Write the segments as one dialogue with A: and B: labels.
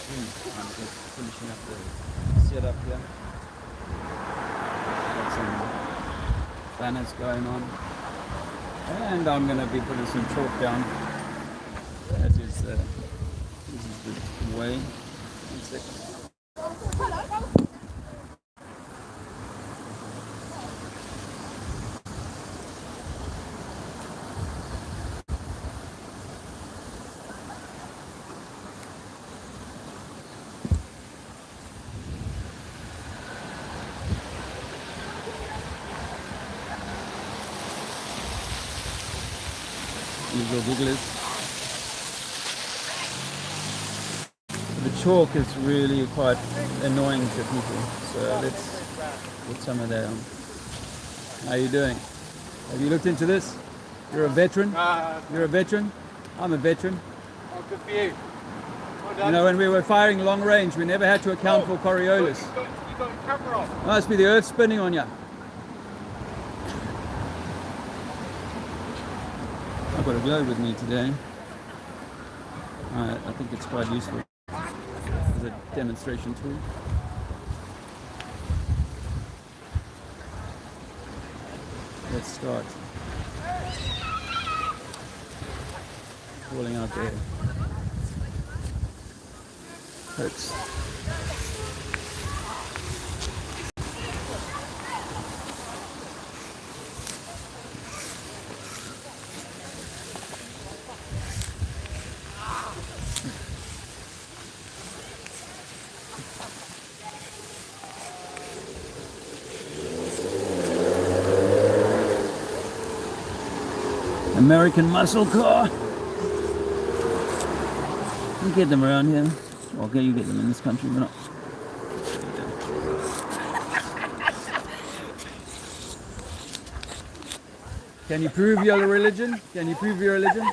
A: I'm just finishing up the setup here. Got some banners going on. And I'm going to be putting some chalk down. This is the way. 1 second. Usual gigglers. The chalk is really quite annoying to people, so let's put some of that on. How are you doing? Have you looked into this? You're a veteran? You're a veteran? I'm a veteran.
B: Oh, good for you. Well done.
A: You know, when we were firing long range, we never had to account for Coriolis.
B: You got your camera off.
A: Must be the earth spinning on you. I've got a globe with me today. I think it's quite useful as a demonstration tool. Let's start calling out there. Hurts. American muscle car. You get them around here. Okay, you get them in this country, but not. Can you prove your religion? Can you prove your religion?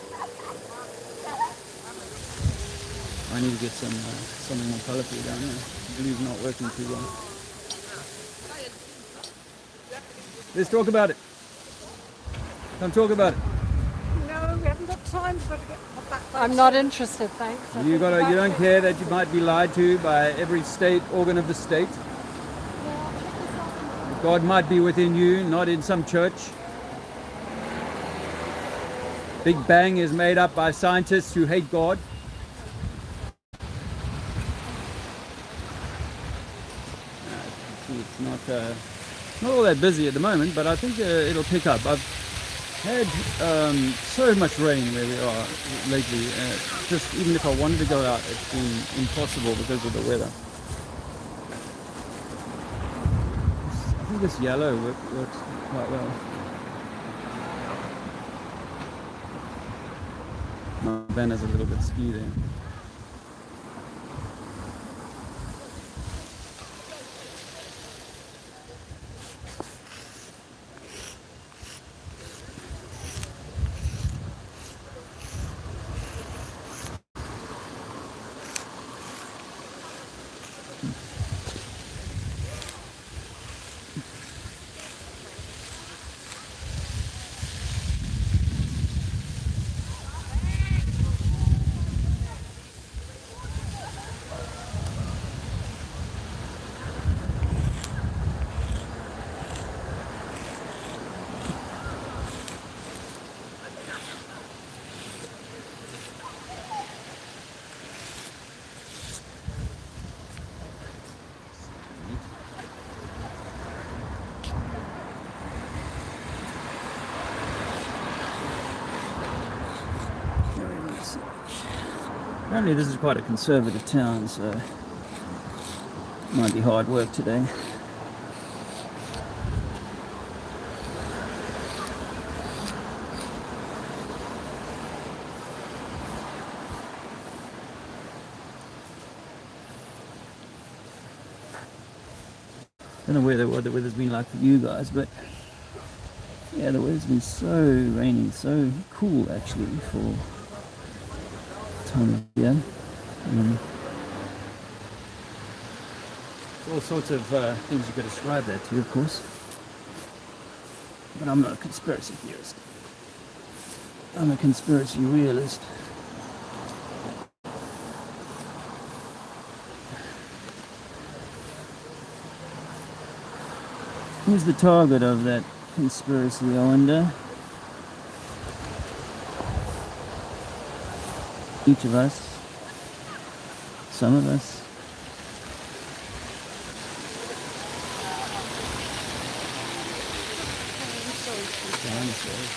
A: I need to get some something more colourful down here. Blue's not working too well. Let's talk about it. Come talk about it.
C: No, we haven't got time. We've got to get back. I'm not interested, thanks.
A: You don't care that you might be lied to by every state organ of the state. God might be within you, not in some church. Big Bang is made up by scientists who hate God. It's not all that busy at the moment, but I think it'll pick up. I've had so much rain where we are lately. Just even if I wanted to go out, it's been impossible because of the weather. I think this yellow works quite well. My banner's a little bit skewed there. Apparently this is quite a conservative town, so it might be hard work today. I don't know what the weather's been like for you guys, but yeah, the weather's been so rainy, so cool actually for time of year. All sorts of things you could ascribe that to, of course. But I'm not a conspiracy theorist. I'm a conspiracy realist. Who's the target of that conspiracy, I wonder? Each of us. Some of us. Dinosaurs.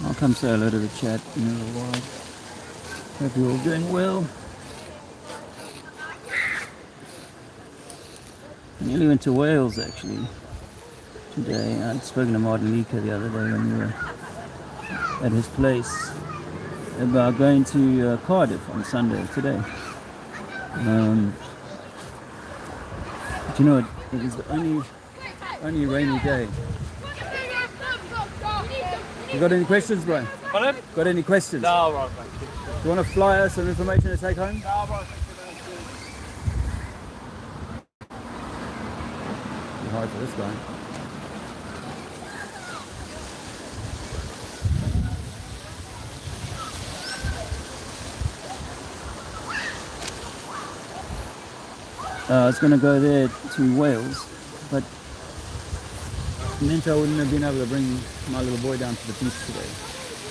A: I'll come say hello to the chat in a little while. Hope you're all doing well. I nearly went to Wales actually today. I'd spoken to Martin Leaker the other day when we were at his place about going to Cardiff on Sunday today. But you know, it was the only rainy day. You got any questions, Brian?
B: Pardon?
A: Got any questions?
B: No, right, thank you.
A: Do you want to fly us some information to take home?
B: No, right, thank you.
A: It's hard for this guy. I was going to go there to Wales, but it meant I wouldn't have been able to bring my little boy down to the beach today.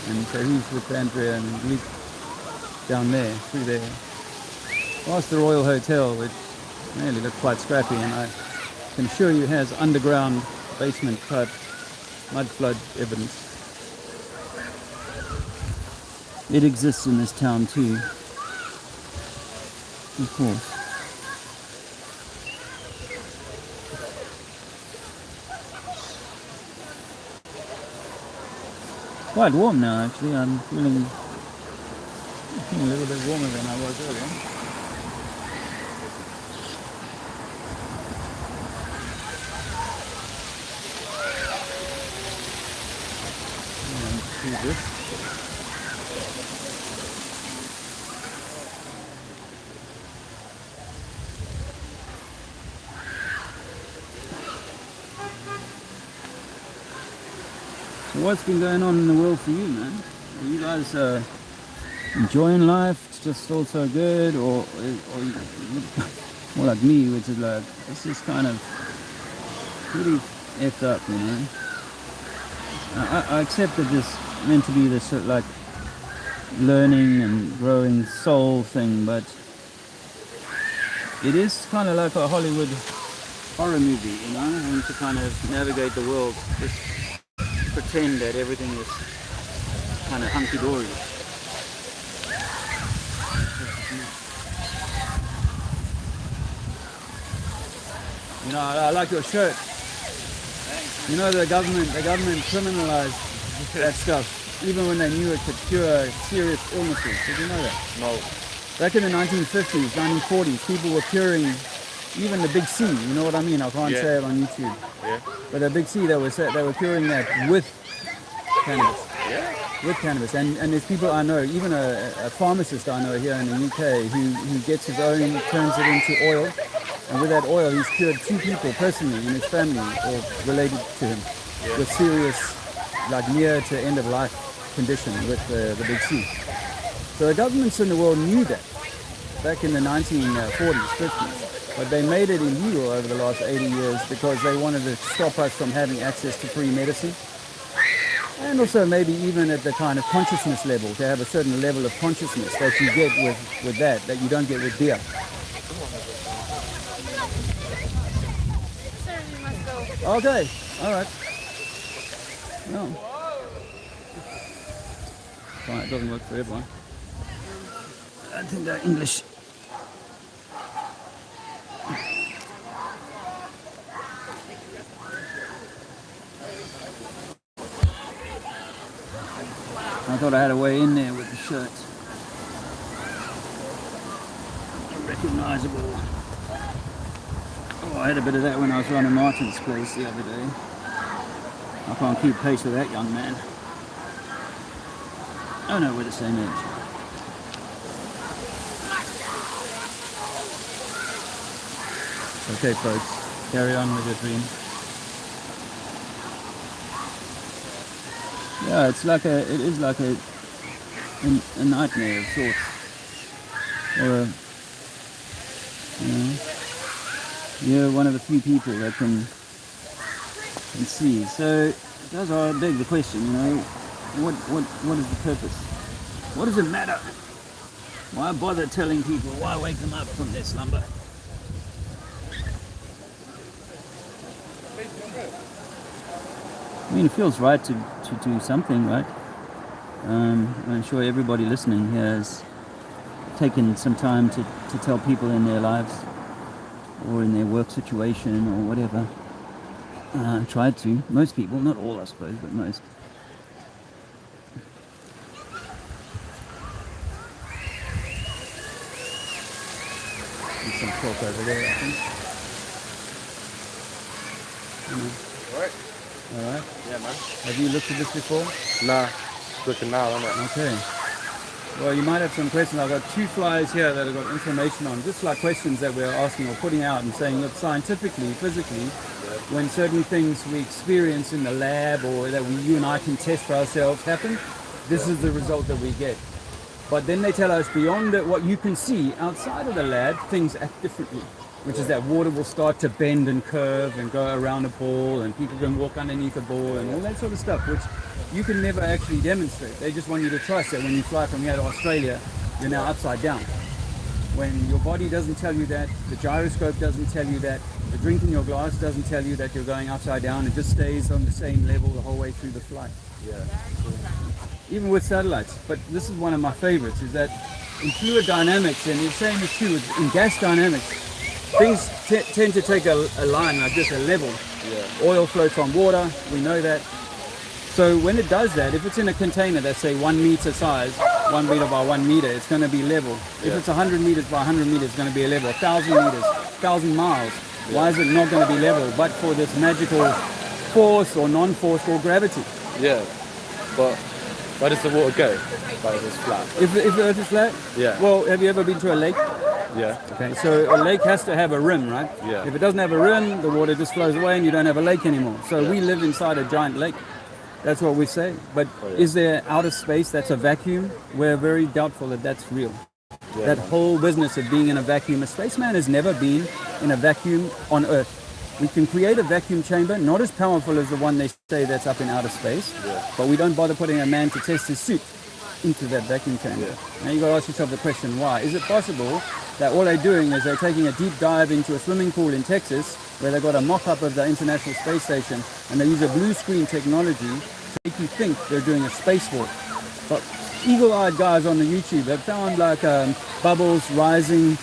A: And so he's with Andrea and Luke down there, through there, past the Royal Hotel, which really looked quite scrappy, and I can assure you has underground basement type mud flood evidence. It exists in this town too, of course. Quite warm now actually. I'm feeling a little bit warmer than I was earlier. And do this. So what's been going on in the world for you, man? Are you guys enjoying life? It's just all so good, or more like me, which is like it's just kind of pretty effed up, you know. I accept that this meant to be this sort of like learning and growing soul thing, but it is kind of like a Hollywood horror movie, you know, having to kind of navigate the world. Just pretend that everything is kind of hunky-dory. You know, I like your shirt. You know, the government criminalized that stuff, even when they knew it could cure serious illnesses. Did you know that?
B: No.
A: Back in the 1950s, 1940s, people were curing even the Big C. You know what I mean? I can't say it on YouTube.
B: Yeah.
A: But the Big C, they were curing that with cannabis.
B: Yeah.
A: With cannabis, and there's people I know, even a pharmacist I know here in the UK who gets his own, turns it into oil, and with that oil he's cured 2 people personally in his family or related to him with serious, like near to end of life condition with the Big C. So the governments in the world knew that back in the 1940s, 50s, but they made it illegal over the last 80 years because they wanted to stop us from having access to free medicine. And also maybe even at the kind of consciousness level, to have a certain level of consciousness that you get with that you don't get with beer.
C: Sir, you must go.
A: Okay, all right. No. Fine, it doesn't work for everyone. I think they're English. I thought I had a way in there with the shirt. recognizable. Oh, I had a bit of that when I was running Martin's place the other day. I can't keep pace with that young man. Oh no, we're the same age. Okay folks, carry on with your dream. Yeah, it is like a nightmare of sorts. Or you're one of the few people that can see. So it does beg the question, what is the purpose? What does it matter? Why bother telling people? Why wake them up from their slumber? I mean, it feels right to do something, right? I'm sure everybody listening here has taken some time to tell people in their lives or in their work situation or whatever. Tried to. Most people, not all I suppose, but most. There's some talk over there, I think.
B: Alright?
A: Alright.
B: Yeah, man.
A: Have you looked at this before?
B: Nah. Looking now, isn't it?
A: Okay. Well, you might have some questions. I've got 2 flyers here that have got information on, just like questions that we're asking or putting out and saying, look, scientifically, physically, when certain things we experience in the lab or that you and I can test for ourselves happen, this is the result that we get. But then they tell us beyond what you can see outside of the lab, things act differently, which is that water will start to bend and curve and go around a ball and people can walk underneath a ball and all that sort of stuff, which you can never actually demonstrate. They just want you to trust that when you fly from here to Australia, you're now upside down. When your body doesn't tell you that, the gyroscope doesn't tell you that, the drink in your glass doesn't tell you that you're going upside down, it just stays on the same level the whole way through the flight.
B: Yeah.
A: Even with satellites. But this is one of my favorites, is that in fluid dynamics, and the same is true in gas dynamics, things tend to take a line like this, a level.
B: Yeah.
A: Oil floats on water, we know that. So when it does that, if it's in a container that's say 1 meter size, 1 meter by 1 meter, it's going to be level. If it's 100 meters by 100 meters, it's going to be a level. 1,000 meters, 1,000 miles. Why is it not going to be level? But for this magical force or non-force or gravity.
B: Yeah. But where does the water go? Like if it's flat?
A: If the Earth is flat?
B: Yeah.
A: Well, have you ever been to a lake?
B: Yeah.
A: Okay, so a lake has to have a rim, right?
B: Yeah.
A: If it doesn't have a rim, the water just flows away and you don't have a lake anymore. So
B: Yeah.
A: we live inside a giant lake. That's what we say. But is there outer space that's a vacuum? We're very doubtful that that's real.
B: Yeah,
A: That
B: man.
A: whole business of being in a vacuum, a spaceman has never been in a vacuum on Earth. We can create a vacuum chamber, not as powerful as the one they say that's up in outer space, but we don't bother putting a man to test his suit into that vacuum chamber.
B: Yeah.
A: Now you got to ask yourself the question, why? Is it possible that all they're doing is they're taking a deep dive into a swimming pool in Texas where they've got a mock-up of the International Space Station and they use a blue screen technology to make you think they're doing a spacewalk? But eagle-eyed guys on the YouTube have found like bubbles rising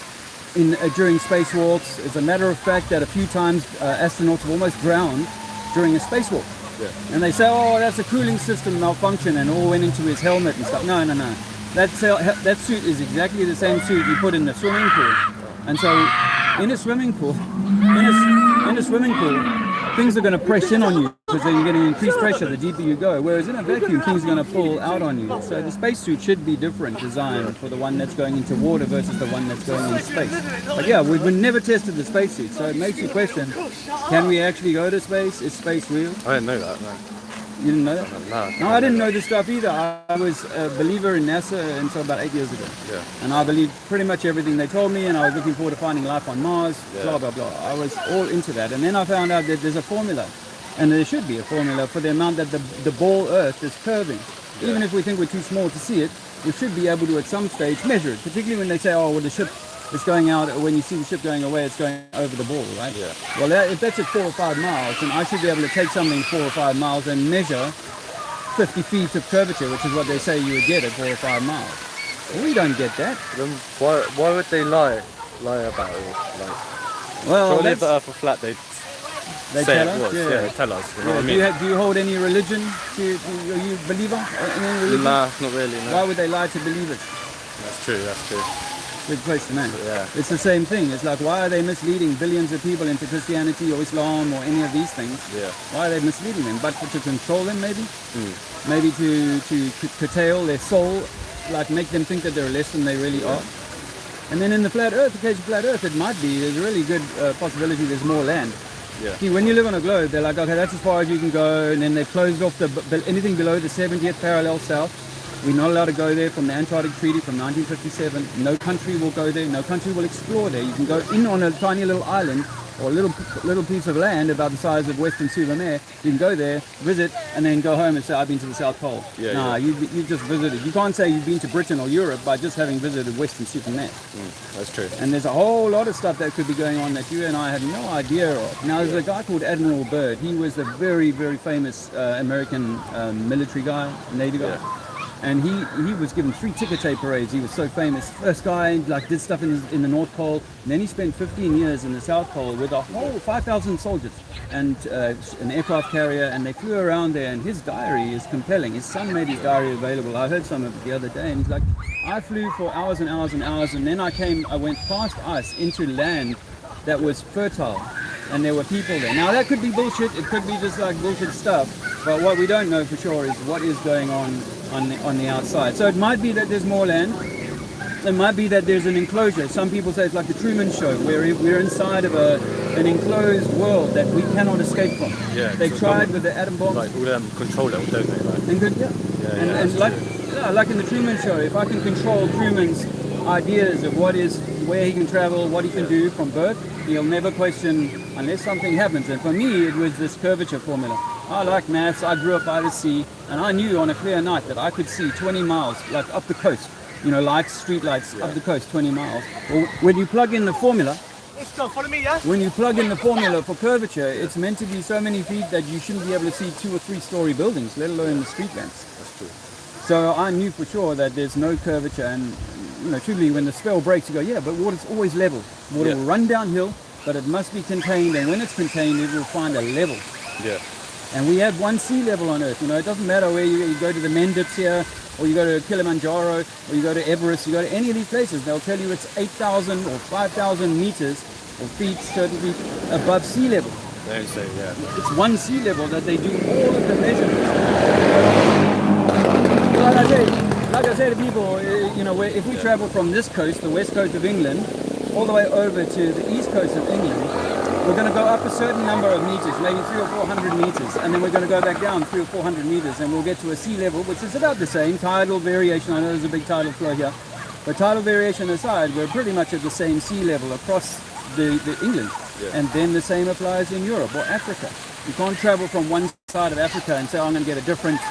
A: during spacewalks. As a matter of fact, that a few times astronauts have almost drowned during a spacewalk.
B: Yeah.
A: And they say, oh, that's a cooling system malfunction and all went into his helmet and stuff. No. That suit is exactly the same suit you put in the swimming pool. And so in a swimming pool, things are going to press in on you because you're getting increased pressure the deeper you go. Whereas in a vacuum, things are going to pull out on you. So the spacesuit should be different design for the one that's going into water versus the one that's going into space. But yeah, we've never tested the spacesuit, so it makes you question, can we actually go to space? Is space real?
B: I didn't know that, no.
A: You didn't know that?
B: No,
A: I didn't know this stuff either. I was a believer in NASA until about 8 years ago.
B: Yeah.
A: And I believed pretty much everything they told me, and I was looking forward to finding life on Mars,
B: Yeah.
A: blah, blah, blah. I was all into that. And then I found out that there's a formula, and there should be a formula for the amount that the ball Earth is curving.
B: Yeah.
A: Even if we think we're too small to see it, we should be able to at some stage measure it, particularly when they say, oh, well, the ship is going out, when you see the ship going away, it's going over the ball, right?
B: Yeah.
A: Well, if that's at 4 or 5 miles, then I should be able to take something 4 or 5 miles and measure 50 feet of curvature, which is what they say you would get at 4 or 5 miles. We don't get that.
B: Then why would they lie about it? Like,
A: Well,
B: surely if the Earth were flat, they'd
A: they
B: say
A: tell
B: it
A: us.
B: was. Yeah, they tell us. You know
A: Yeah,
B: what I mean?
A: do you hold any religion? Are you a believer in any religion?
B: Nah, not really. No.
A: Why would they lie to believers?
B: That's true.
A: Good question, man.
B: Yeah.
A: It's the same thing. It's like, why are they misleading billions of people into Christianity or Islam or any of these things?
B: Yeah.
A: Why are they misleading them? But to control them, maybe? Maybe to curtail their soul, like make them think that they're less than they really are. And then in the flat earth, occasional flat earth, it might be, there's a really good possibility there's more land.
B: Yeah.
A: See, when you live on a globe, they're like, okay, that's as far as you can go, and then they've closed off anything below the 70th parallel south. We're not allowed to go there from the Antarctic Treaty from 1957. No country will go there. No country will explore there. You can go in on a tiny little island or a little piece of land about the size of Weston-super-Mare. You can go there, visit, and then go home and say, I've been to the South Pole. You just visited. You can't say you've been to Britain or Europe by just having visited Weston-super-Mare.
B: That's true.
A: And there's a whole lot of stuff that could be going on that you and I had no idea of. Now, there's a guy called Admiral Byrd. He was a very, very famous American military guy, Navy guy.
B: Yeah.
A: And he was given 3 ticker tape parades. He was so famous. First guy, like, did stuff in the North Pole. And then he spent 15 years in the South Pole with a whole 5,000 soldiers and an aircraft carrier. And they flew around there. And his diary is compelling. His son made his diary available. I heard some of it the other day. And he's like, I flew for hours and hours and hours. And then I went past ice into land that was fertile. And there were people there. Now, that could be bullshit. It could be just like bullshit stuff. But what we don't know for sure is what is going on the outside. So it might be that there's more land. It might be that there's an enclosure. Some people say it's like the Truman Show, where we're inside of an enclosed world that we cannot escape from.
B: Yeah,
A: they tried with the atom bomb.
B: Like all them control it, don't they? Like,
A: And like in the Truman Show, if I can control Truman's ideas of where he can travel, what he can do from birth, he'll never question unless something happens. And for me, it was this curvature formula. I like maths. I grew up by the sea, and I knew on a clear night that I could see 20 miles, like up the coast. Lights, street lights up the coast, 20 miles. Well, when you plug in the formula,
D: follow me, yeah?
A: when you plug in the formula for curvature, it's meant to be so many feet that you shouldn't be able to see 2 or 3 story buildings, let alone the street lamps.
B: that's true.
A: So I knew for sure that there's no curvature, and truly when the spell breaks, you go, yeah, but water's always level. Water will run downhill, but it must be contained, and when it's contained, it will find a level.
B: Yeah.
A: And we have one sea level on Earth. It doesn't matter where you go to the Mendips here, or you go to Kilimanjaro, or you go to Everest, you go to any of these places, they'll tell you it's 8,000 or 5,000 meters or feet, certain feet above sea level.
B: They don't say, yeah.
A: It's one sea level that they do all of the measurements. Like I say to people, if we travel from this coast, the west coast of England, all the way over to the east coast of England, we're going to go up a certain number of meters, maybe 300 or 400 meters, and then we're going to go back down 300 or 400 meters, and we'll get to a sea level, which is about the same. Tidal variation, I know there's a big tidal flow here, but tidal variation aside, we're pretty much at the same sea level across the England.
B: Yeah.
A: And then the same applies in Europe or Africa. You can't travel from one side of Africa and say, I'm going to get a different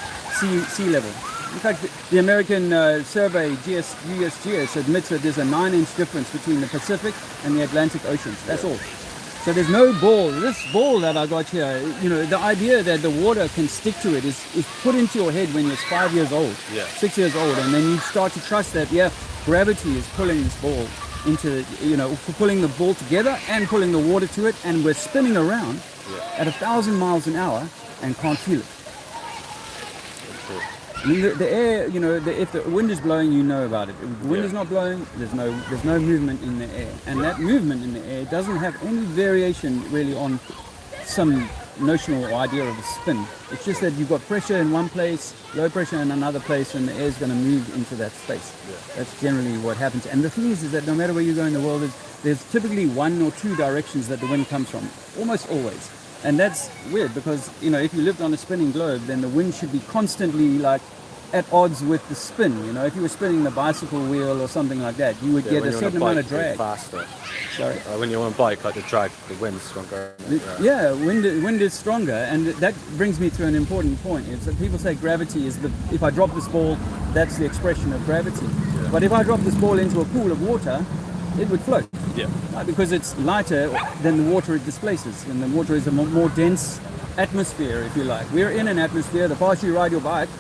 A: sea level. In fact, the American survey, USGS, admits that there's a 9-inch difference between the Pacific and the Atlantic Oceans. That's all. So there's no ball. This ball that I got here, the idea that the water can stick to it is put into your head when you're 5 years old, 6 years old, and then you start to trust that, gravity is pulling this ball into, pulling the ball together and pulling the water to it, and we're spinning around at 1,000 miles an hour and can't feel it. I mean, the air, if the wind is blowing, you know about it. If the wind is not blowing, there's no movement in the air. And that movement in the air doesn't have any variation really on some notional idea of a spin. It's just that you've got pressure in one place, low pressure in another place, and the air is going to move into that space. That's generally what happens. And the thing is that no matter where you go in the world, there's typically 1 or 2 directions that the wind comes from, almost always. And that's weird because, if you lived on a spinning globe, then the wind should be constantly at odds with the spin. If you were spinning the bicycle wheel or something like that, you would get a certain amount of drag.
B: Faster.
A: Sorry.
B: When you're on a bike, the drag, the wind's stronger.
A: Wind is stronger, and that brings me to an important point. Is that people say gravity is if I drop this ball, that's the expression of gravity. Yeah. But if I drop this ball into a pool of water, it would float.
B: Yeah.
A: Because it's lighter than the water it displaces, and the water is a more dense atmosphere, if you like. We're in an atmosphere. The faster you ride your bike,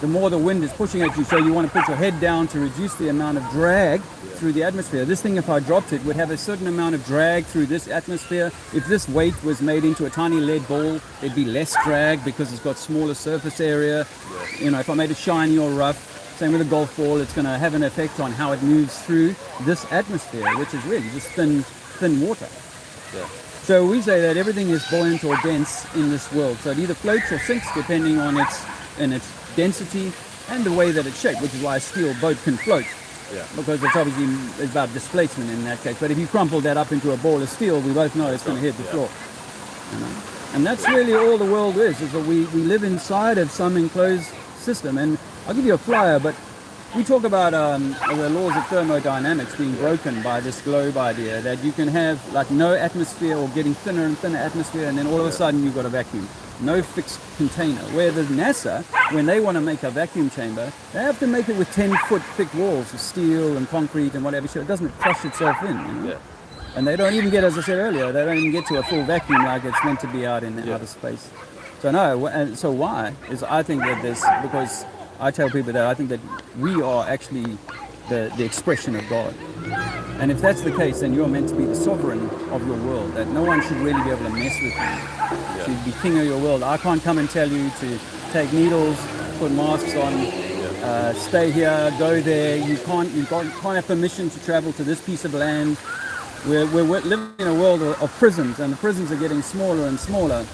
A: the more the wind is pushing at you, so you want to put your head down to reduce the amount of drag through the atmosphere. This thing, if I dropped it, would have a certain amount of drag through this atmosphere. If this weight was made into a tiny lead ball, there'd be less drag because it's got smaller surface area. If I made it shiny or rough. Same with a golf ball. It's going to have an effect on how it moves through this atmosphere, which is really just thin water.
B: Yeah.
A: So we say that everything is buoyant or dense in this world. So it either floats or sinks depending on its density and the way that it's shaped, which is why a steel boat can float.
B: Yeah.
A: Because it's obviously about displacement in that case. But if you crumple that up into a ball of steel, we both know it's going to hit the floor. You know? And that's really all the world is that we live inside of some enclosed system. And I'll give you a flyer, but we talk about the laws of thermodynamics being broken by this globe idea, that you can have like no atmosphere or getting thinner and thinner atmosphere, and then all of a sudden you've got a vacuum. No fixed container. Where the NASA, when they want to make a vacuum chamber, they have to make it with 10-foot thick walls of steel and concrete and whatever, so it doesn't crush itself in. You know?
B: Yeah.
A: And they don't even get, as I said earlier, they don't even get to a full vacuum like it's meant to be out in outer space. So no, and so why is I think that this, because I tell people that I think that we are actually the expression of God. And if that's the case, then you're meant to be the sovereign of your world, that no one should really be able to mess with you. To be king of your world. I can't come and tell you to take needles, put masks on, stay here, go there. You can't have permission to travel to this piece of land. We're living in a world of prisons, and the prisons are getting smaller and smaller.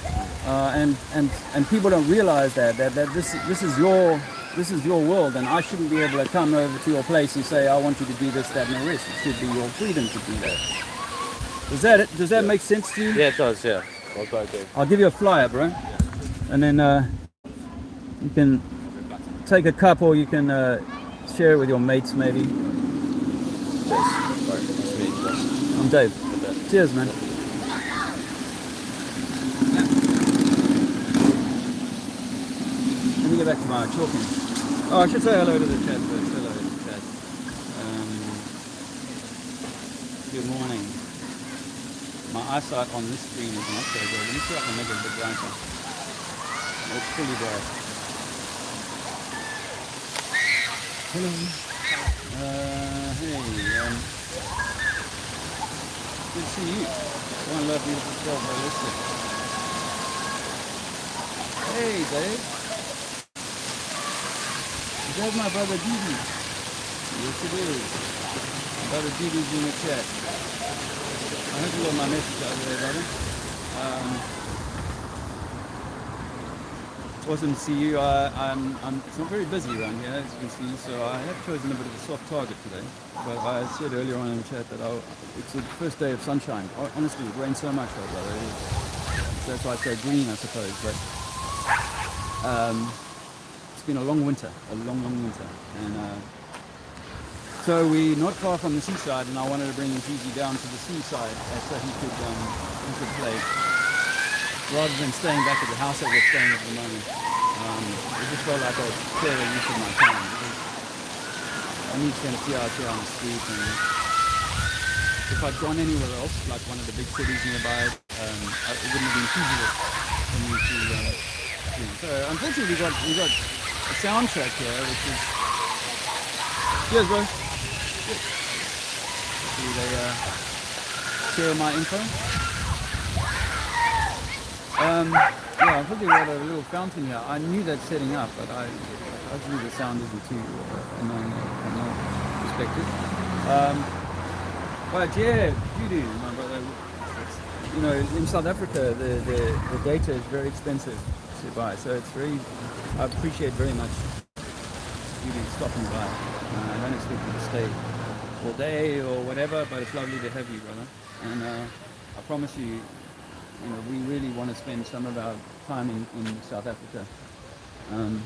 A: And people don't realize that this is your world, and I shouldn't be able to come over to your place and say I want you to do this, that, and the rest. It should be your freedom to do that. Does that make sense to you?
B: Yeah, it does. Yeah.
A: I'll give you a flyer, bro, and then you can take a cup, or you can share it with your mates, maybe. I'm Dave. Cheers, man. Let me get back to my talking. Oh, I should say hello to the chat first. Hello to the chat. Good morning. My eyesight on this screen is not so good. Let me see if I can make it a bit brighter. It's pretty bright. Hello. Hey. Good to see you. One love, beautiful self, holistic. Hey, Dave. Is that my brother Didi? Yes, it is. My brother Didi's in the chat. I hope you got my message out there, brother. Awesome to see you. It's not very busy around here, as you can see, so I have chosen a bit of a soft target today. But I said earlier on in the chat that it's the first day of sunshine. Honestly, it rained so much, brother. That's why it's so green, I suppose. But it's been a long winter, long winter. And so we're not far from the seaside, and I wanted to bring Gigi down to the seaside so he could play, rather than staying back at the house that we're staying at the moment. It just felt like a fairer use of my time. I need to spend a few hours here on the street, and if I'd gone anywhere else, like one of the big cities nearby, it wouldn't have been feasible for me to do. So unfortunately, we got a soundtrack here, which is cheers, bro. See, they share my info. Yeah, I've probably got a little fountain here. I knew that setting up, but hopefully the sound isn't too annoying from my perspective. But yeah, Judy, my brother, you know, in South Africa, the data is very expensive to buy, so it's very, I appreciate very much Judy stopping by. I don't expect you to stay all day or whatever, but it's lovely to have you, brother. And I promise you, you know, we really want to spend some of our time in South Africa going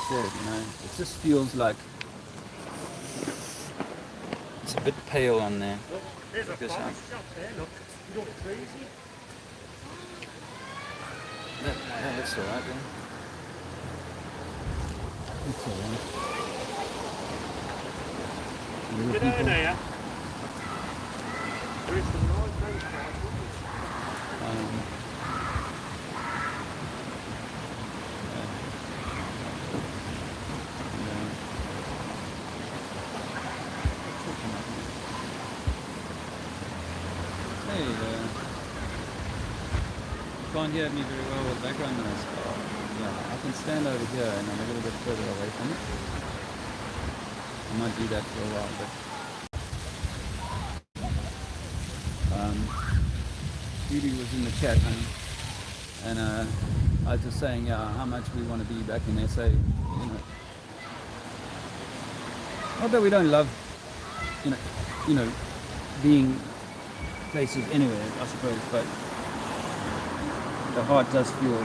A: forward. You know, it just feels like it's a bit pale on there.
D: There's a bike shop there, look. You look crazy.
A: That looks alright then. That's alright.
D: Get down there. There is some nice things there.
A: Hey, can't hear me very well with background noise. Yeah, I can stand over here and I'm a little bit further away from it. I might do that for a while, but Judy was in the chat, and I was just saying how much we want to be back in SA. Not that we don't love, you know, being places anywhere, I suppose, but the heart does feel.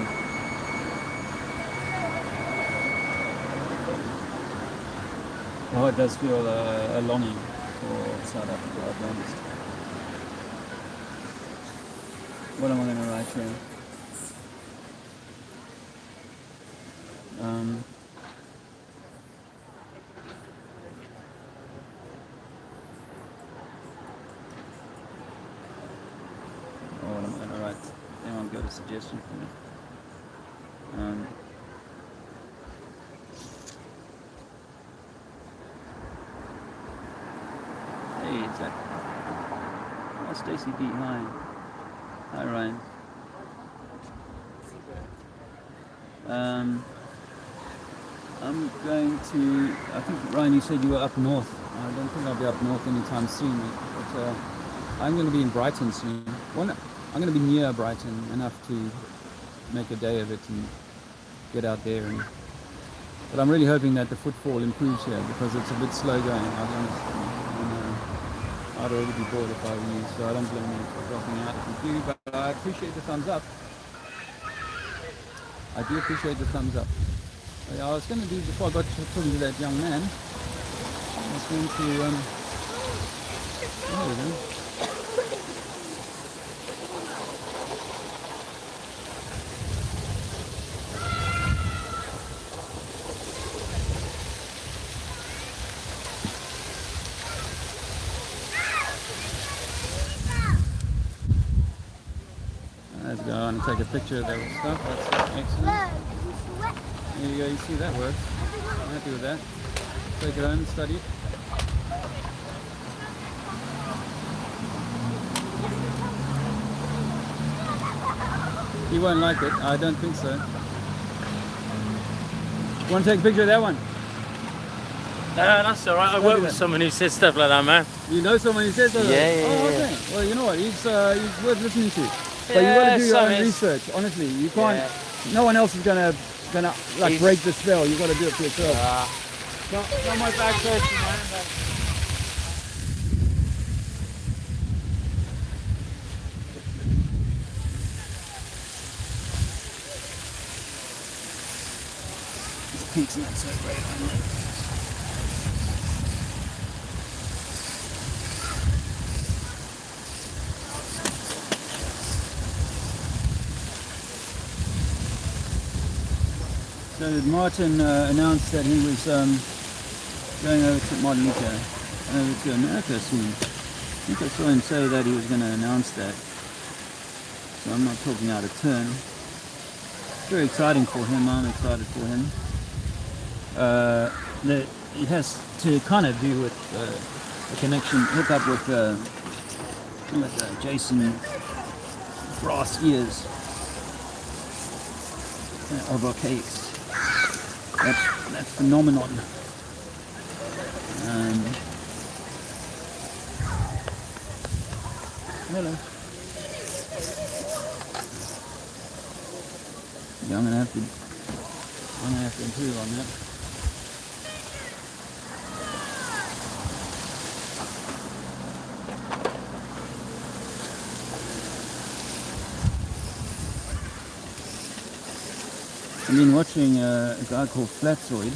A: The heart does feel a longing for South Africa, I'll be honest. What am I going to write here? What am I going to write? Anyone got a suggestion for me? Hey, is that? Oh, Stacey B. Hi. Hi, Ryan. I'm going to. I think Ryan, you said you were up north. I don't think I'll be up north anytime soon, but I'm going to be in Brighton soon. I'm going to be near Brighton enough to make a day of it and get out there. But I'm really hoping that the footfall improves here because it's a bit slow going, I'll be honest. I'd already be bored if I were you, so I don't blame you for dropping out if you do, but I appreciate the thumbs up. I do appreciate the thumbs up. I was going to do, before I got to talking to that young man, I was going to, there we go. Let's go on and take a picture of that stuff. That's excellent. There you go, you see that works. I'm happy with that. Take it home and study it. He won't like it, I don't think so. Want to take a picture of that one?
B: That's alright. I work with someone who says stuff like that, man.
A: You know someone who says that?
B: Yeah.
A: Okay. Well, you know what, he's worth listening to. But you got to do your own research, honestly. You can't, no one else is gonna like break the spell. You got to do it for yourself.
B: Not my bad person, man.
A: This pink's not so great, I know. So Martin announced that he was going over to Martin Luther, over to America soon. I think I saw him say that he was going to announce that. So I'm not talking out of turn. Very exciting for him. I'm excited for him. It has to kind of do with a connection, hook up with Jason Brass Ears of Archaics. That phenomenon. Hello. Yeah, I'm gonna have to improve on that. I've been watching a guy called Flatzoid.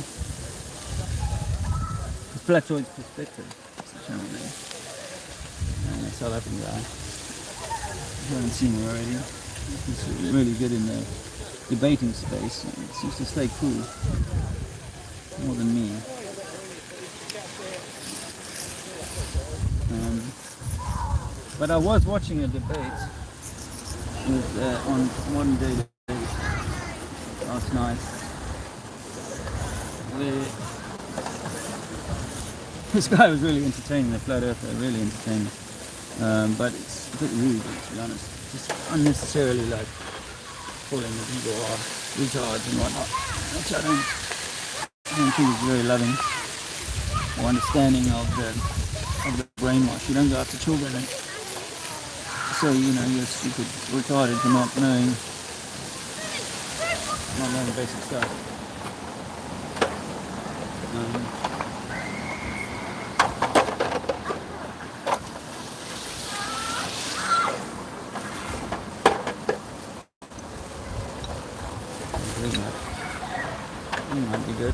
A: Flatzoid's Perspective. That's the channel name. And a South African guy. If you haven't seen him already. He's really good in the debating space. He seems to stay cool. More than me. But I was watching a debate with, on Modern Day last night. This guy was really entertaining, the flat earther, really entertaining. But it's a bit rude, to be honest. Just unnecessarily like pulling the ego off. retards and whatnot, which I don't think is very loving or understanding of the brainwash. You don't go after children and say, you know, you're stupid, retarded for not knowing basic stuff. Might be good.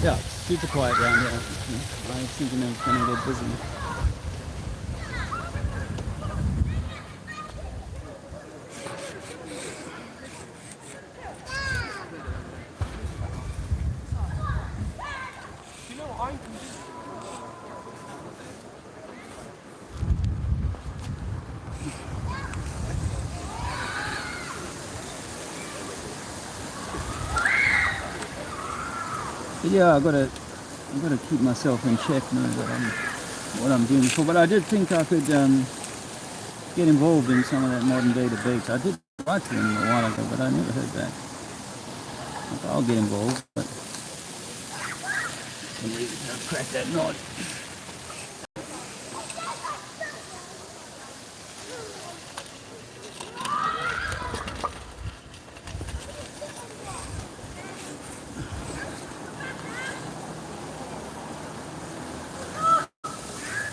A: Yeah, it's super quiet around here. I think it's going to get busy. But yeah, I've got to keep myself in check, know what I'm doing for. But I did think I could get involved in some of that modern day debate. I did write to him a while ago, but I never heard back. I'll get involved, but for some reason I've cracked that nod.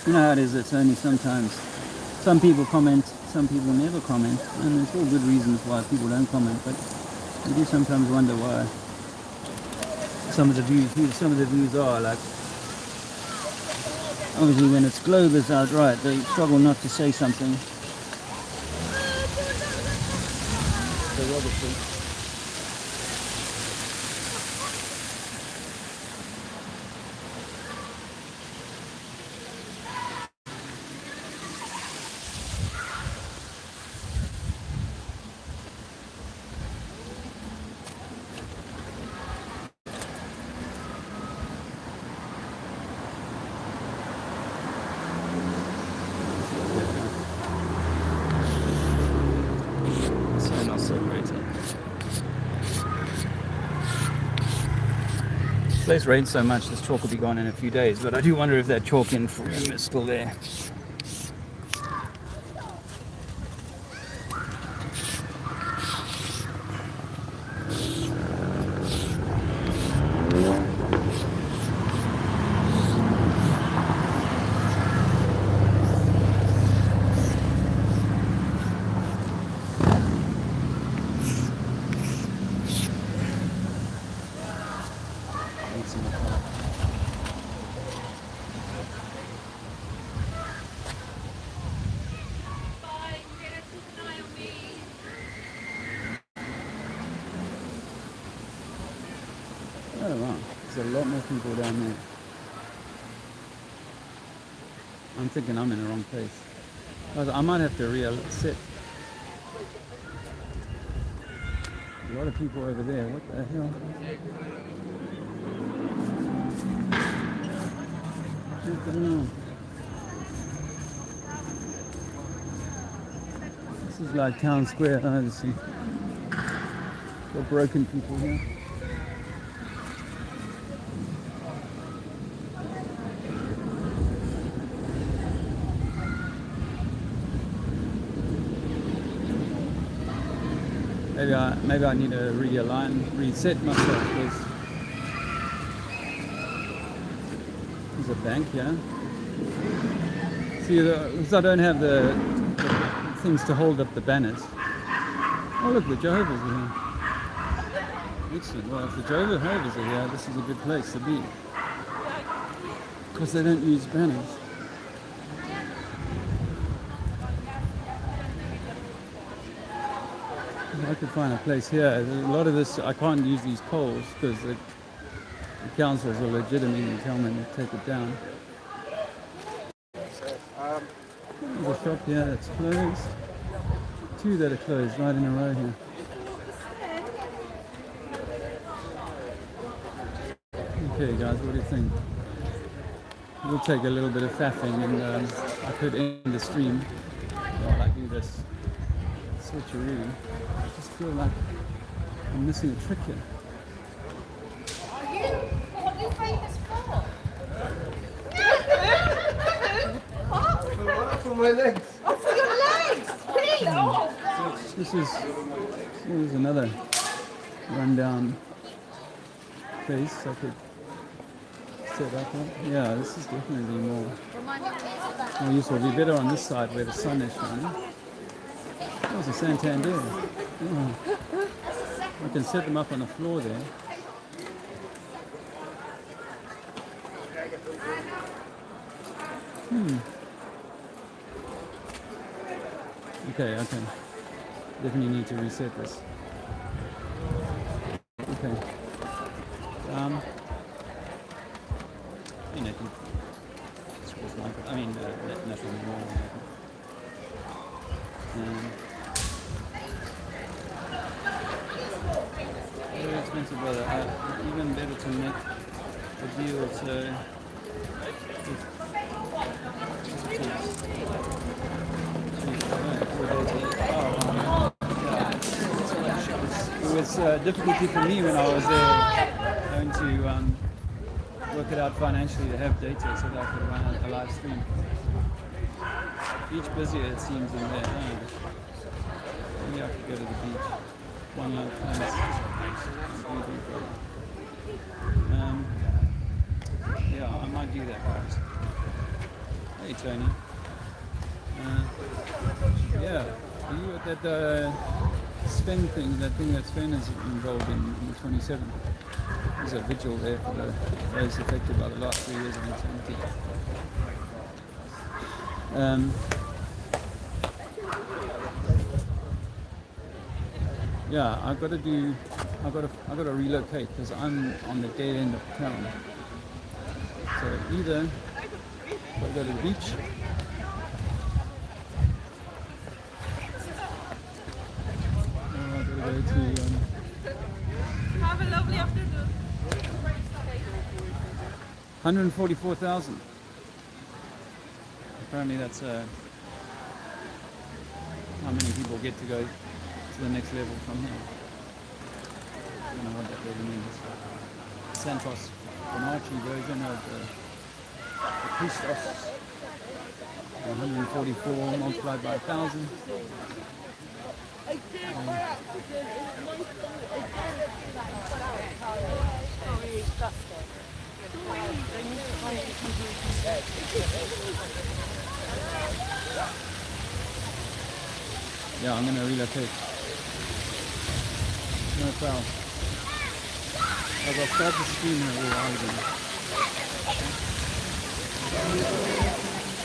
A: You know how it is, it's only sometimes some people comment, some people never comment, and there's all good reasons why people don't comment, but you do sometimes wonder why some of the views are. Like, obviously when it's Globers outright, they struggle not to say something. Derogatory. This place rains so much, this chalk will be gone in a few days, but I do wonder if that chalk in Freedom is still there. Oh wow, there's a lot more people down there. I'm thinking I'm in the wrong place. I might have to reset. A lot of people over there, what the hell? What's going on? This is like town square. There's some broken people here. Maybe I need to reset myself, because there's a bank here. See, because I don't have the things to hold up the banners. Oh look, the Jehovah's are here. Excellent. Well, if the Jehovah's are here, this is a good place to be, because they don't use banners. I could find a place here. A lot of this, I can't use these poles because the councils will legitimately tell me to take it down. There's a shop here that's closed. Two that are closed right in a row here. Okay guys, what do you think? We'll take a little bit of faffing and I could end the stream. this switcheroo. I just feel like I'm missing a trick here.
E: What are you famous for?
B: For my legs.
E: Oh, for your legs! Really? Oh,
A: This is another rundown place I could set up on. Yeah, this is definitely more useful. It'll be better on this side where the sun is shining. That was a Santander. Oh. I can set them up on the floor there. Okay. Definitely need to reset this. Okay. Nothing. Nothing more. Very expensive, brother. Even better to make a deal. So it was difficulty for me when I was going to work it out financially to have data so that I could run a live stream. Beach busier it seems in there. Maybe I could go to the beach. One love place. Yeah, I might do that, guys. Hey, Tony. Yeah, are you at that Sven thing, that thing that Sven is involved in the 27th? There's a vigil there for those affected by the last 3 years of insanity. Yeah, I've got to relocate because I'm on the dead end of town. So either I've got to go to the beach, or I've got to go to
E: have a lovely afternoon.
A: 144,000. Apparently that's how many people get to go to the next level from here. I don't know what that really means. Santos, the Marchi version of the Christos. 144 multiplied by 1,000. Yeah, I'm going to relocate. No foul. I'll start the stream in a little while again.